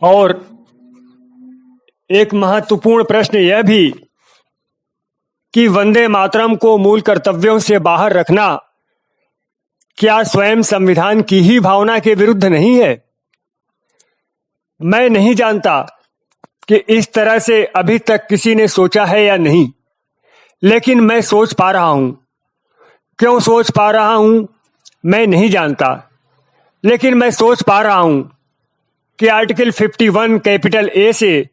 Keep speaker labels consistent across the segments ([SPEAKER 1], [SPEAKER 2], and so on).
[SPEAKER 1] और एक महत्वपूर्ण प्रश्न यह भी कि वंदे मातरम को मूल कर्तव्यों से बाहर रखना क्या स्वयं संविधान की ही भावना के विरुद्ध नहीं है? मैं नहीं जानता कि इस तरह से अभी तक किसी ने सोचा है या नहीं, लेकिन मैं सोच पा रहा हूं। क्यों सोच पा रहा हूं मैं नहीं जानता, लेकिन मैं सोच पा रहा हूं कि आर्टिकल 51 कैपिटल ए से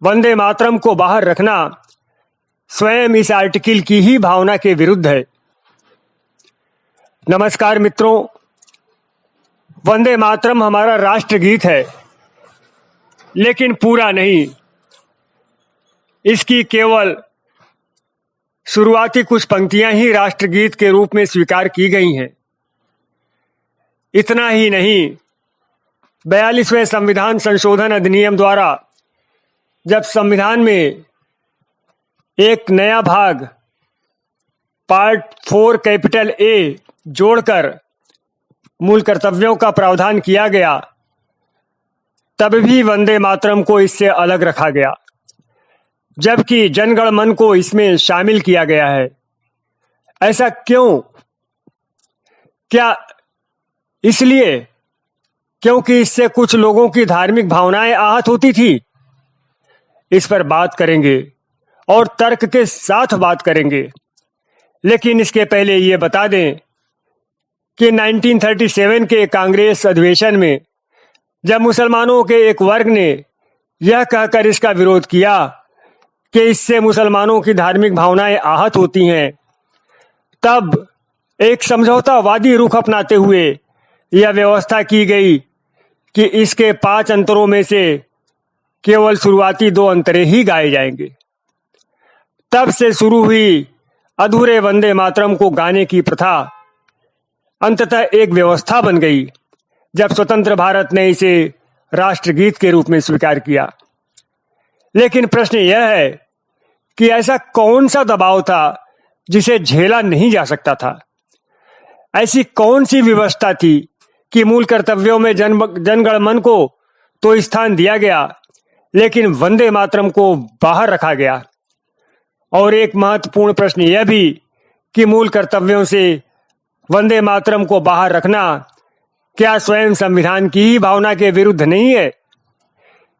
[SPEAKER 1] वंदे मातरम को बाहर रखना स्वयं इस आर्टिकल की ही भावना के विरुद्ध है। नमस्कार मित्रों, वंदे मातरम हमारा राष्ट्रगीत है, लेकिन पूरा नहीं। इसकी केवल शुरुआती कुछ पंक्तियां ही राष्ट्रगीत के रूप में स्वीकार की गई हैं। इतना ही नहीं, 42वें संविधान संशोधन अधिनियम द्वारा जब संविधान में एक नया भाग पार्ट 4 कैपिटल ए जोड़कर मूल कर्तव्यों का प्रावधान किया गया, तब भी वंदे मातरम को इससे अलग रखा गया, जबकि जनगण मन को इसमें शामिल किया गया है। ऐसा क्यों? क्या इसलिए क्योंकि इससे कुछ लोगों की धार्मिक भावनाएं आहत होती थी? इस पर बात करेंगे और तर्क के साथ बात करेंगे, लेकिन इसके पहले ये बता दें कि 1937 के कांग्रेस अधिवेशन में जब मुसलमानों के एक वर्ग ने यह कहकर इसका विरोध किया कि इससे मुसलमानों की धार्मिक भावनाएं आहत होती हैं, तब एक समझौतावादी रुख अपनाते हुए यह व्यवस्था की गई कि इसके 5 अंतरों में से केवल शुरुआती 2 अंतरे ही गाए जाएंगे। तब से शुरू हुई अधूरे वंदे मातरम को गाने की प्रथा अंततः एक व्यवस्था बन गई जब स्वतंत्र भारत ने इसे राष्ट्रगीत के रूप में स्वीकार किया। लेकिन प्रश्न यह है कि ऐसा कौन सा दबाव था जिसे झेला नहीं जा सकता था? ऐसी कौन सी व्यवस्था थी कि मूल कर्तव्यों में जनगण मन को तो स्थान दिया गया, लेकिन वंदे मातरम को बाहर रखा गया? और एक महत्वपूर्ण प्रश्न यह भी कि मूल कर्तव्यों से वंदे मातरम को बाहर रखना क्या स्वयं संविधान की ही भावना के विरुद्ध नहीं है?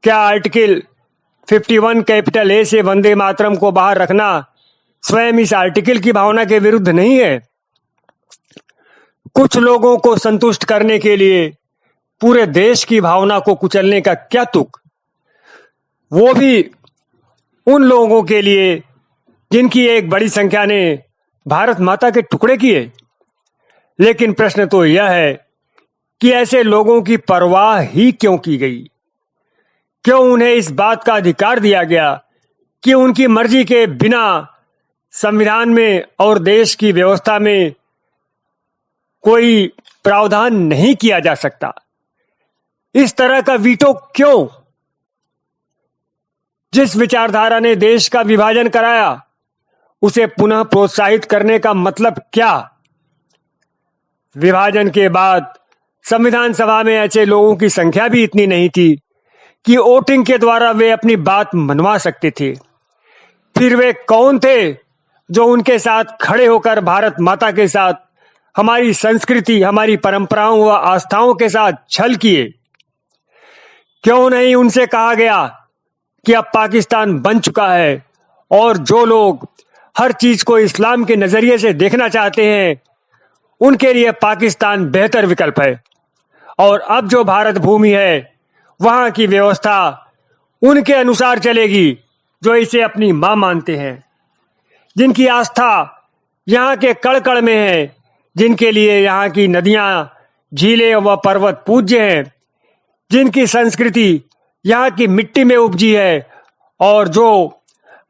[SPEAKER 1] क्या आर्टिकल 51 कैपिटल ए से वंदे मातरम को बाहर रखना स्वयं इस आर्टिकल की भावना के विरुद्ध नहीं है? कुछ लोगों को संतुष्ट करने के लिए पूरे देश की भावना को कुचलने का क्या तुक, वो भी उन लोगों के लिए जिनकी एक बड़ी संख्या ने भारत माता के टुकड़े किए। लेकिन प्रश्न तो यह है कि ऐसे लोगों की परवाह ही क्यों की गई? क्यों उन्हें इस बात का अधिकार दिया गया कि उनकी मर्जी के बिना संविधान में और देश की व्यवस्था में कोई प्रावधान नहीं किया जा सकता? इस तरह का वीटो क्यों? जिस विचारधारा ने देश का विभाजन कराया, उसे पुनः प्रोत्साहित करने का मतलब क्या? विभाजन के बाद संविधान सभा में ऐसे लोगों की संख्या भी इतनी नहीं थी कि वोटिंग के द्वारा वे अपनी बात मनवा सकते थे। फिर वे कौन थे जो उनके साथ खड़े होकर भारत माता के साथ, हमारी संस्कृति, हमारी परंपराओं व आस्थाओं के साथ छल किए? क्यों नहीं उनसे कहा गया कि अब पाकिस्तान बन चुका है और जो लोग हर चीज को इस्लाम के नजरिए से देखना चाहते हैं, उनके लिए पाकिस्तान बेहतर विकल्प है, और अब जो भारत भूमि है वहां की व्यवस्था उनके अनुसार चलेगी जो इसे अपनी मां मानते हैं, जिनकी आस्था यहाँ के कण कण में है, जिनके लिए यहाँ की नदियां, झीलें व पर्वत पूज्य हैं, जिनकी संस्कृति यहाँ की मिट्टी में उपजी है और जो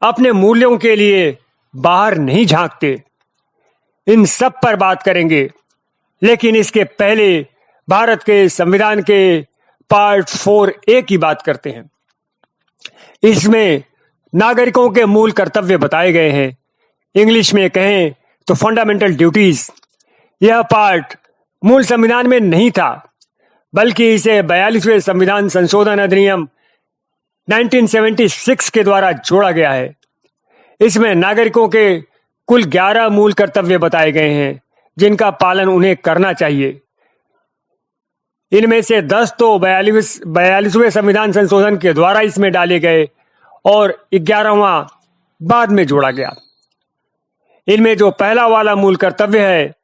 [SPEAKER 1] अपने मूल्यों के लिए बाहर नहीं झांकते। इन सब पर बात करेंगे, लेकिन इसके पहले भारत के संविधान के पार्ट 4A की बात करते हैं। इसमें नागरिकों के मूल कर्तव्य बताए गए हैं, इंग्लिश में कहें तो फंडामेंटल ड्यूटीज। यह पार्ट मूल संविधान में नहीं था, बल्कि इसे 42वें संविधान संशोधन अधिनियम 1976 के द्वारा जोड़ा गया है। इसमें नागरिकों के कुल 11 मूल कर्तव्य बताए गए हैं जिनका पालन उन्हें करना चाहिए। इनमें से 10 तो 42वें संविधान संशोधन के द्वारा इसमें डाले गए और 11वां बाद में जोड़ा गया। इनमें जो पहला वाला मूल कर्तव्य है,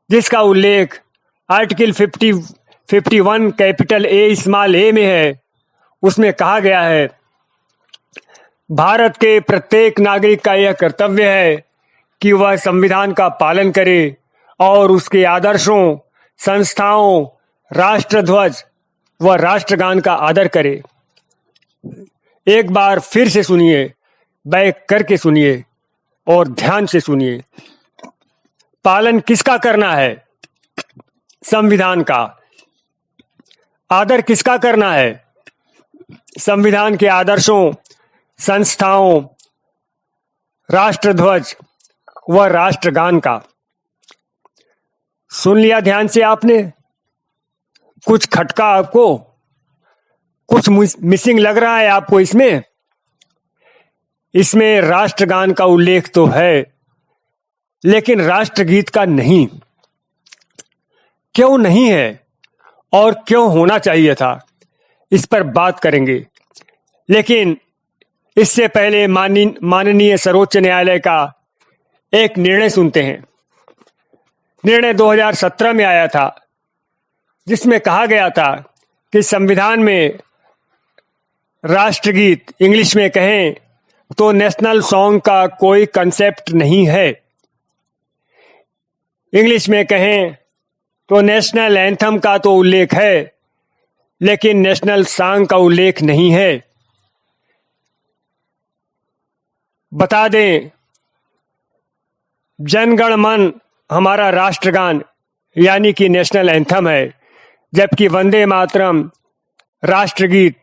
[SPEAKER 1] जिसका उल्लेख आर्टिकल 51 कैपिटल ए स्मॉल ए में है, उसमें कहा गया है, भारत के प्रत्येक नागरिक का यह कर्तव्य है कि वह संविधान का पालन करे और उसके आदर्शों, संस्थाओं, राष्ट्रध्वज व राष्ट्रगान का आदर करे। एक बार फिर से सुनिए, बैक करके सुनिए और ध्यान से सुनिए। पालन किसका करना है? संविधान का। आदर किसका करना है? संविधान के आदर्शों, संस्थाओं, राष्ट्रध्वज व राष्ट्रगान का। सुन लिया ध्यान से आपने? कुछ खटका आपको? कुछ मिसिंग लग रहा है आपको इसमें? इसमें राष्ट्रगान का उल्लेख तो है, लेकिन राष्ट्रगीत का नहीं। क्यों नहीं है और क्यों होना चाहिए था, इस पर बात करेंगे। लेकिन इससे पहले माननीय सर्वोच्च न्यायालय का एक निर्णय सुनते हैं। निर्णय 2017 में आया था, जिसमें कहा गया था कि संविधान में राष्ट्रगीत, इंग्लिश में कहें तो नेशनल सॉन्ग का कोई कंसेप्ट नहीं है। इंग्लिश में कहें तो नेशनल एंथम का तो उल्लेख है, लेकिन नेशनल सॉन्ग का उल्लेख नहीं है। बता दें, जन गण मन हमारा राष्ट्रगान यानी कि नेशनल एंथम है, जबकि वंदे मातरम राष्ट्रगीत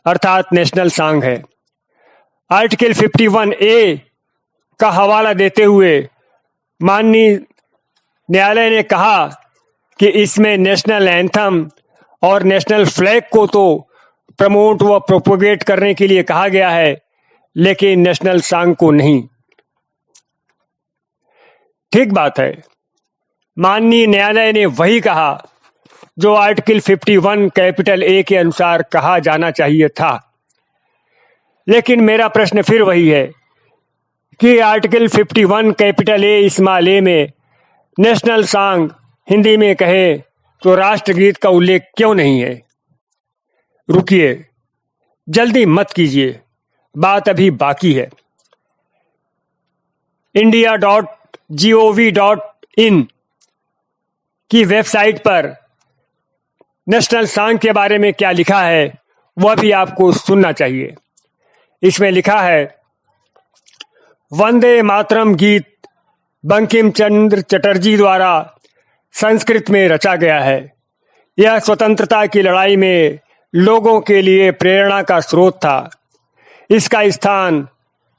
[SPEAKER 1] अर्थात नेशनल सॉन्ग है। आर्टिकल 51A का हवाला देते हुए माननीय न्यायालय ने कहा कि इसमें नेशनल एंथम और नेशनल फ्लैग को तो प्रमोट व प्रोपोगेट करने के लिए कहा गया है, लेकिन नेशनल सॉन्ग को नहीं। ठीक बात है, माननीय न्यायालय ने वही कहा जो आर्टिकल 51 कैपिटल ए के अनुसार कहा जाना चाहिए था। लेकिन मेरा प्रश्न फिर वही है कि आर्टिकल 51 कैपिटल ए स्मॉल ए में नेशनल सॉन्ग, हिंदी में कहे तो राष्ट्रगीत का उल्लेख क्यों नहीं है? रुकिए, जल्दी मत कीजिए, बात अभी बाकी है। india.gov.in की वेबसाइट पर नेशनल सॉन्ग के बारे में क्या लिखा है वह भी आपको सुनना चाहिए। इसमें लिखा है, वंदे मातरम गीत बंकिम चंद्र चटर्जी द्वारा संस्कृत में रचा गया है। यह स्वतंत्रता की लड़ाई में लोगों के लिए प्रेरणा का स्रोत था। इसका स्थान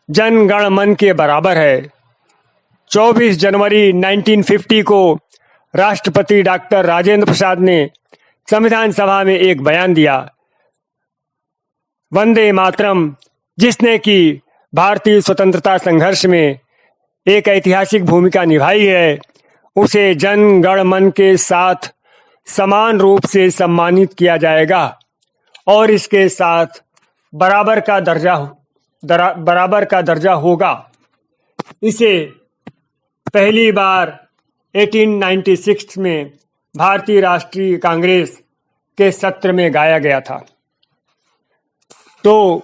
[SPEAKER 1] जन गण मन के बराबर है। 24 जनवरी 1950 को राष्ट्रपति डॉक्टर राजेंद्र प्रसाद ने संविधान सभा में एक बयान दिया, वंदे मातरम, जिसने कि भारतीय स्वतंत्रता संघर्ष में एक ऐतिहासिक भूमिका निभाई है, उसे जन गण मन के साथ समान रूप से सम्मानित किया जाएगा और इसके साथ बराबर का दर्जा होगा। इसे पहली बार 1896 में भारतीय राष्ट्रीय कांग्रेस के सत्र में गाया गया था। तो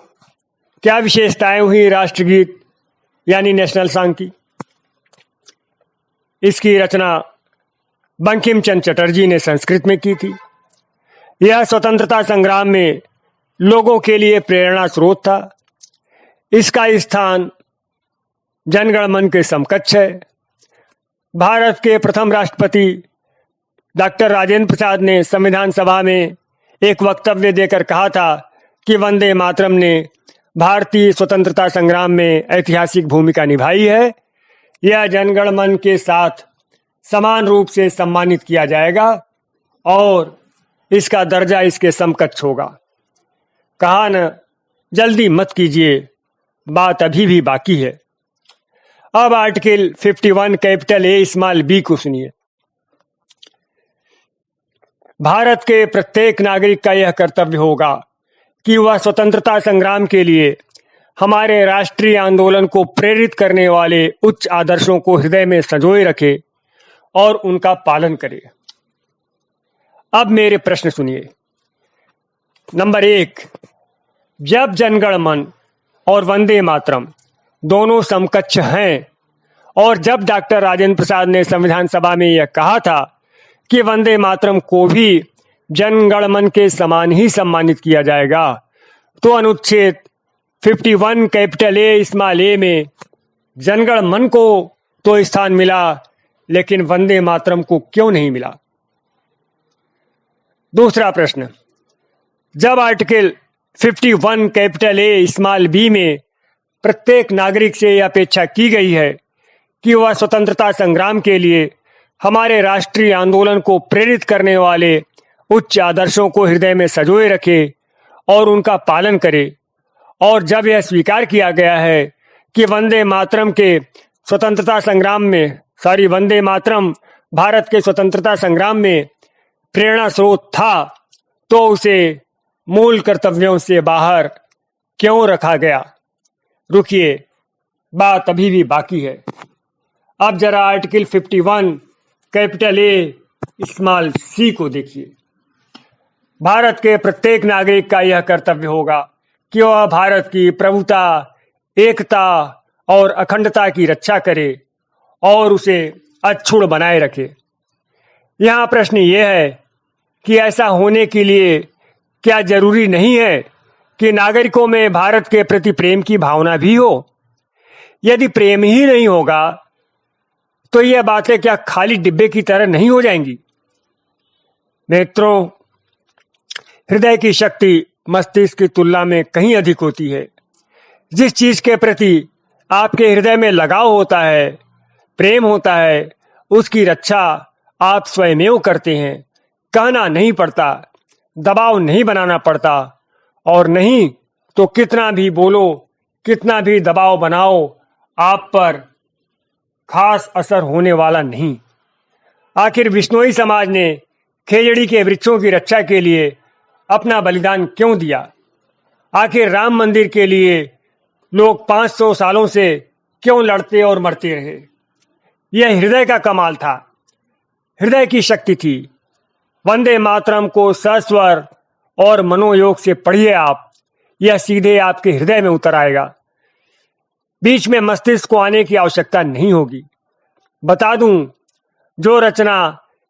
[SPEAKER 1] क्या विशेषताएं हुई राष्ट्रगीत यानी नेशनल सॉन्ग की? इसकी रचना बंकिम चंद्र चटर्जी ने संस्कृत में की थी। यह स्वतंत्रता संग्राम में लोगों के लिए प्रेरणा स्रोत था। इसका स्थान जनगण मन के समकक्ष है। भारत के प्रथम राष्ट्रपति डॉक्टर राजेंद्र प्रसाद ने संविधान सभा में एक वक्तव्य देकर कहा था कि वंदे मातरम ने भारतीय स्वतंत्रता संग्राम में ऐतिहासिक भूमिका निभाई है। यह जनगण मन के साथ समान रूप से सम्मानित किया जाएगा और इसका दर्जा इसके समकक्ष होगा। कहा न, जल्दी मत कीजिए, बात अभी भी बाकी है। अब article 51 capital A small B को सुनिए। भारत के प्रत्येक नागरिक का यह कर्तव्य होगा कि वह स्वतंत्रता संग्राम के लिए हमारे राष्ट्रीय आंदोलन को प्रेरित करने वाले उच्च आदर्शों को हृदय में संजोए रखे और उनका पालन करे। अब मेरे प्रश्न सुनिए। नंबर 1, जब जनगण मन और वंदे मातरम दोनों समकक्ष हैं और जब डॉक्टर राजेंद्र प्रसाद ने संविधान सभा में यह कहा था कि वंदे मातरम को भी जनगण मन के समान ही सम्मानित किया जाएगा, तो अनुच्छेद 51 कैपिटल ए स्मॉल ए में जनगण मन को तो स्थान मिला, लेकिन वंदे मातरम को क्यों नहीं मिला? दूसरा प्रश्न, जब article 51 capital A small B में प्रत्येक नागरिक से यह अपेक्षा की गई है कि वह स्वतंत्रता संग्राम के लिए हमारे राष्ट्रीय आंदोलन को प्रेरित करने वाले उच्च आदर्शों को हृदय में संजोए रखे और उनका पालन करे, और जब यह स्वीकार किया गया है कि वंदे मातरम भारत के स्वतंत्रता संग्राम में प्रेरणा स्रोत था, तो उसे मूल कर्तव्यों से बाहर क्यों रखा गया? रुकिए, बात अभी भी बाकी है। अब जरा article 51 capital A small C को देखिए। भारत के प्रत्येक नागरिक का यह कर्तव्य होगा कि वह भारत की प्रभुता, एकता और अखंडता की रक्षा करे और उसे अक्षुण्ण बनाए रखे। यहाँ प्रश्न ये है कि ऐसा होने के लिए क्या जरूरी नहीं है कि नागरिकों में भारत के प्रति प्रेम की भावना भी हो? यदि प्रेम ही नहीं होगा तो यह बातें क्या खाली डिब्बे की तरह नहीं हो जाएंगी? मित्रों, हृदय की शक्ति मस्तिष्क की तुलना में कहीं अधिक होती है। जिस चीज के प्रति आपके हृदय में लगाव होता है, प्रेम होता है, उसकी रक्षा आप स्वयमेव करते हैं। कहना नहीं पड़ता, दबाव नहीं बनाना पड़ता, और नहीं तो कितना भी बोलो, कितना भी दबाव बनाओ, आप पर खास असर होने वाला नहीं। आखिर विश्नोई समाज ने खेजड़ी के वृक्षों की रक्षा के लिए अपना बलिदान क्यों दिया? आखिर राम मंदिर के लिए लोग 500 सालों से क्यों लड़ते और मरते रहे? यह हृदय का कमाल था, हृदय की शक्ति थी। वंदे मातरम को सस्वर और मनोयोग से पढ़िए आप, यह सीधे आपके हृदय में उतर आएगा। बीच में मस्तिष्क को आने की आवश्यकता नहीं होगी। बता दूं, जो रचना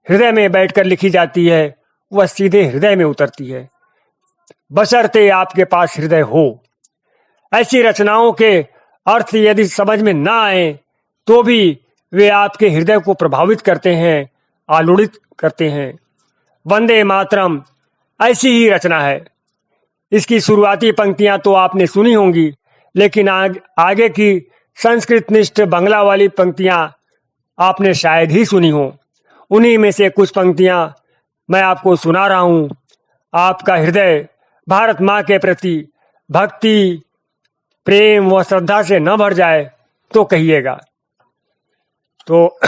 [SPEAKER 1] हृदय में बैठकर लिखी जाती है वह सीधे हृदय में उतरती है, बशर्ते आपके पास हृदय हो। ऐसी रचनाओं के अर्थ यदि समझ में ना आए तो भी वे आपके हृदय को प्रभावित करते हैं, आलोड़ित करते हैं। वंदे मातरम ऐसी ही रचना है। इसकी शुरुआती पंक्तियां तो आपने सुनी होंगी, लेकिन आगे की संस्कृतनिष्ठ बांग्ला वाली पंक्तियां आपने शायद ही सुनी हो। उन्हीं में से कुछ पंक्तियां मैं आपको सुना रहा हूं। आपका हृदय भारत माँ के प्रति भक्ति, प्रेम व श्रद्धा से न भर जाए तो कहिएगा। तो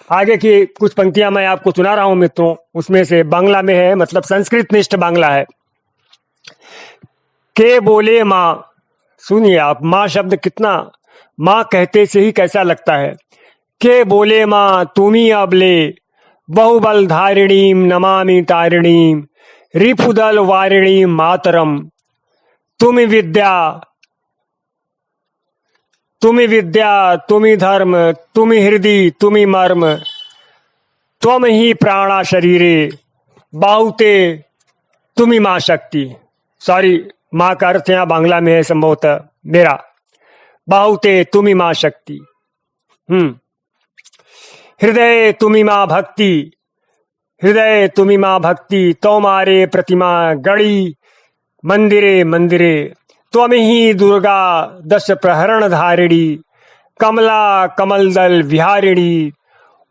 [SPEAKER 1] आगे की कुछ पंक्तियां मैं आपको सुना रहा हूं मित्रों, उसमें से बांग्ला में है, मतलब संस्कृतनिष्ठ बांग्ला है। के बोले माँ, सुनिए आप, माँ शब्द कितना, माँ कहते से ही कैसा लगता है। के बोले माँ तुमी अबले बहुबल धारिणीम नमामि तारिणीम रिपुदल वारिणीम मातरम तुमि विद्या तुमि धर्म तुमि हृदय तुमि मर्म त्वम ही प्राणा शरीरे बाहुते तुमि माँ शक्ति। सॉरी, माँ का अर्थ यहाँ बांग्ला में है संभवतः मेरा। बाहुते तुमि माँ शक्ति। हृदय तुमि माँ भक्ति, हृदय तुमि माँ भक्ति, तोमारे प्रतिमा गढ़ी मंदिरे मंदिरे त्वम ही दुर्गा दश प्रहरण धारिणी कमला कमलदल विहारिणी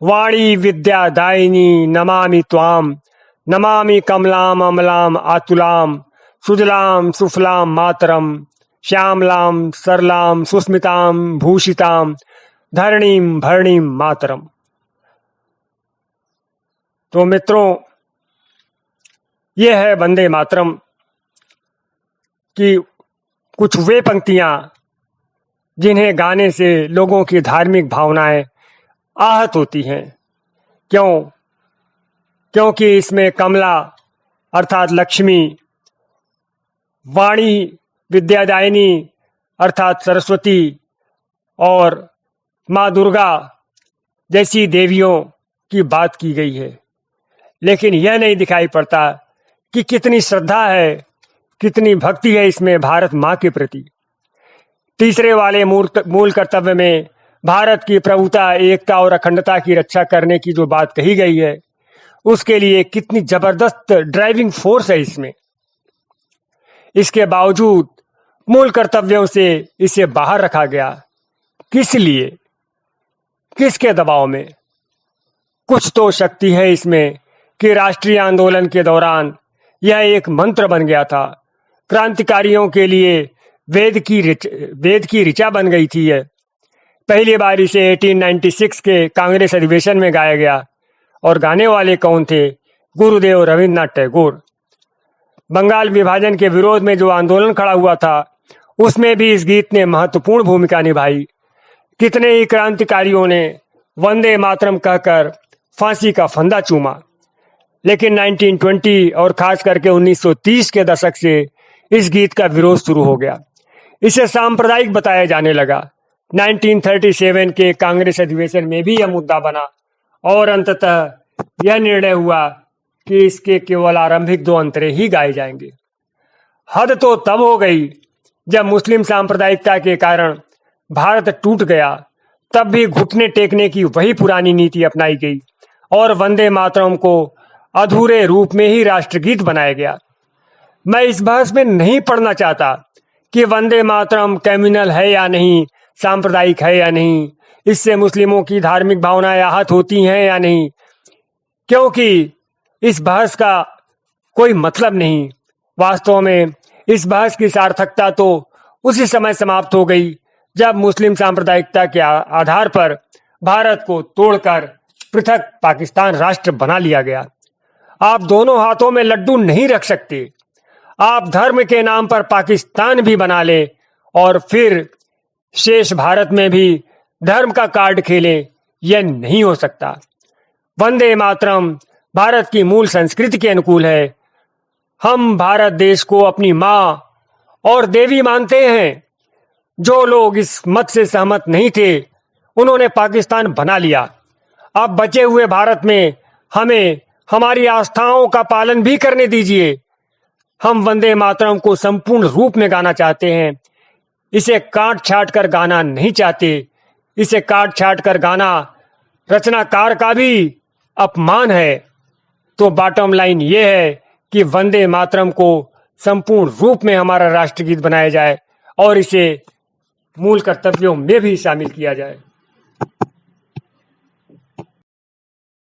[SPEAKER 1] वाणी विद्या दायिनी नमामि त्वाम नमामि कमलाम अमलाम आतुलाम सुजलाम सुफलाम मातरम श्यामलाम सरलाम सुस्मिताम भूषिताम धरणीम भरणीम मातरम। तो मित्रों, यह है वंदे मातरम की कुछ वे पंक्तियां जिन्हें गाने से लोगों की धार्मिक भावनाएं आहत होती हैं। क्योंकि इसमें कमला अर्थात लक्ष्मी, वाणी विद्यादायिनी अर्थात सरस्वती और माँ दुर्गा जैसी देवियों की बात की गई है। लेकिन यह नहीं दिखाई पड़ता कि कितनी श्रद्धा है, कितनी भक्ति है इसमें भारत माँ के प्रति। तीसरे वाले मूल कर्तव्य में भारत की प्रभुता, एकता और अखंडता की रक्षा करने की जो बात कही गई है, उसके लिए कितनी जबरदस्त ड्राइविंग फोर्स है इसमें। इसके बावजूद मूल कर्तव्यों से इसे बाहर रखा गया। किस लिए? किसके दबाव में? कुछ तो शक्ति है इसमें कि राष्ट्रीय आंदोलन के दौरान यह एक मंत्र बन गया था। क्रांतिकारियों के लिए वेद की ऋचा बन गई थी। यह पहली बार इसे 1896 के कांग्रेस अधिवेशन में गाया गया। और गाने वाले कौन थे? गुरुदेव रविन्द्रनाथ टैगोर। बंगाल विभाजन के विरोध में जो आंदोलन खड़ा हुआ था, उसमें भी इस गीत ने महत्वपूर्ण भूमिका निभाई। कितने ही क्रांतिकारियों ने वंदे मातरम कहकर फांसी का फंदा चूमा। लेकिन 1920 और खास करके 1930 के दशक से इस गीत का विरोध शुरू हो गया। इसे सांप्रदायिक बताया जाने लगा। 1937 के कांग्रेस अधिवेशन में भी यह मुद्दा बना और अंततः यह निर्णय हुआ कि इसके केवल आरंभिक 2 अंतरे ही गाए जाएंगे। हद तो तब हो गई जब मुस्लिम सांप्रदायिकता के कारण भारत टूट गया। तब भी घुटने टेकने की वही पुरानी नीति अपनाई गई और वंदे मातरम को अधूरे रूप में ही राष्ट्रगीत बनाया गया। मैं इस बहस में नहीं पढ़ना चाहता कि वंदे मातरम कम्युनल है या नहीं, सांप्रदायिक है या नहीं, इससे मुस्लिमों की धार्मिक भावनाएं आहत होती हैं या नहीं, क्योंकि इस बहस का कोई मतलब नहीं। वास्तव में इस बहस की सार्थकता तो उसी समय समाप्त हो गई जब मुस्लिम सांप्रदायिकता के आधार पर भारत को तोड़कर पृथक पाकिस्तान राष्ट्र बना लिया गया। आप दोनों हाथों में लड्डू नहीं रख सकते। आप धर्म के नाम पर पाकिस्तान भी बना ले और फिर शेष भारत में भी धर्म का कार्ड खेले, यह नहीं हो सकता। वंदे मातरम भारत की मूल संस्कृति के अनुकूल है। हम भारत देश को अपनी माँ और देवी मानते हैं। जो लोग इस मत से सहमत नहीं थे, उन्होंने पाकिस्तान बना लिया। अब बचे हुए भारत में हमें हमारी आस्थाओं का पालन भी करने दीजिए। हम वंदे मातरम को संपूर्ण रूप में गाना चाहते हैं। इसे काट छाट कर गाना नहीं चाहते। इसे काट छाट कर गाना रचनाकार का भी अपमान है। तो बॉटम लाइन ये है कि वंदे मातरम को संपूर्ण रूप में हमारा राष्ट्रगीत बनाया जाए और इसे मूल कर्तव्यों में भी शामिल किया जाए।